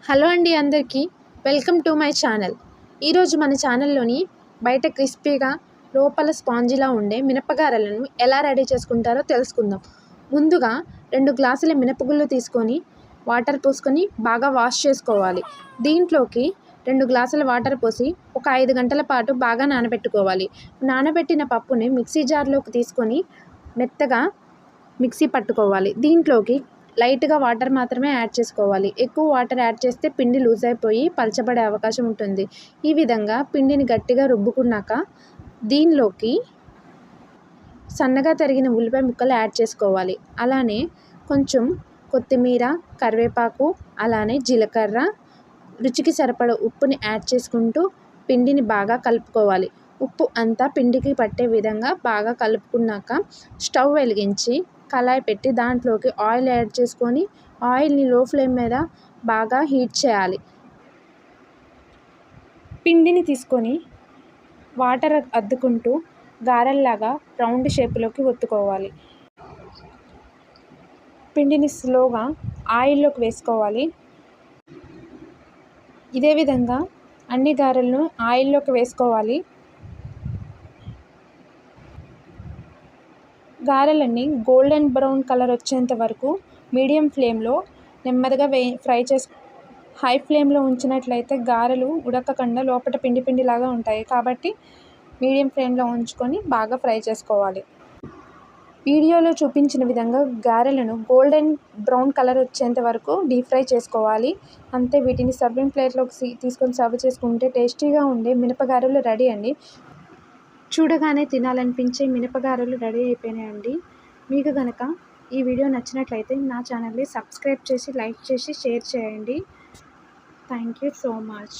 Hello అండి అందరికీ welcome to my channel. ఈరోజు మన ఛానల్లోని బయట క్రిస్పీగా లోపల స్పాంజిలా ఉండే మినపగారెలను ఎలా రెడీ చేసుకుంటారో తెలుసుకుందాం. ముందుగా 2 గ్లాసుల మినపగుళ్ళు తీసుకొని వాటర్ పోసుకొని బాగా వాష్ చేసుకోవాలి. దీంట్లోకి 2 గ్లాసుల వాటర్ పోసి ఒక 5 గంటల పాటు బాగా నానబెట్టుకోవాలి. నానబెట్టిన పప్పుని మిక్సీ జార్లోకి తీసుకొని మెత్తగా మిక్సీ పట్టుకోవాలి. దీంట్లోకి లైట్గా వాటర్ మాత్రమే యాడ్ చేసుకోవాలి. ఎక్కువ వాటర్ యాడ్ చేస్తే పిండి లూజ్ అయిపోయి పలచబడే అవకాశం ఉంటుంది. ఈ విధంగా పిండిని గట్టిగా రుబ్బుకున్నాక దీనిలోకి సన్నగా తరిగిన ఉల్లిపాయ ముక్కలు యాడ్ చేసుకోవాలి. అలానే కొంచెం కొత్తిమీర, కరివేపాకు, అలానే జీలకర్ర, రుచికి సరిపడ ఉప్పుని యాడ్ చేసుకుంటూ పిండిని బాగా కలుపుకోవాలి. ఉప్పు అంతా పిండికి పట్టే విధంగా బాగా కలుపుకున్నాక స్టవ్ వెలిగించి కళాయి పెట్టి దాంట్లోకి ఆయిల్ యాడ్ చేసుకొని ఆయిల్ని లో ఫ్లేమ్ మీద బాగా హీట్ చేయాలి. పిండిని తీసుకొని వాటర్ అద్దుకుంటూ గారెల్లాగా రౌండ్ షేప్లోకి ఒత్తుకోవాలి. పిండిని స్లోగా ఆయిల్లోకి వేసుకోవాలి. ఇదే విధంగా అన్ని గారెలను ఆయిల్లోకి వేసుకోవాలి. గారెలన్నీ గోల్డెన్ బ్రౌన్ కలర్ వచ్చేంత వరకు మీడియం ఫ్లేమ్లో నెమ్మదిగా ఫ్రై హై ఫ్లేమ్లో ఉంచినట్లయితే గారెలు ఉడకకుండా లోపల పిండి పిండిలాగా ఉంటాయి. కాబట్టి మీడియం ఫ్లేమ్లో ఉంచుకొని బాగా ఫ్రై చేసుకోవాలి. వీడియోలో చూపించిన విధంగా గారెలను గోల్డెన్ బ్రౌన్ కలర్ వచ్చేంత వరకు డీప్ ఫ్రై చేసుకోవాలి. అంతే, వీటిని సర్వింగ్ ప్లేట్లోకి తీసుకొని సర్వ్ చేసుకుంటే టేస్టీగా ఉండే మినపగారెలు రెడీ అండి. చూడగానే తినాలనిపించే మినపగారెలు రెడీ అయిపోయినాయండి. మీకు కనుక ఈ వీడియో నచ్చినట్లయితే నా ఛానల్ని సబ్స్క్రైబ్ చేసి, లైక్ చేసి, షేర్ చేయండి. Thank you so much.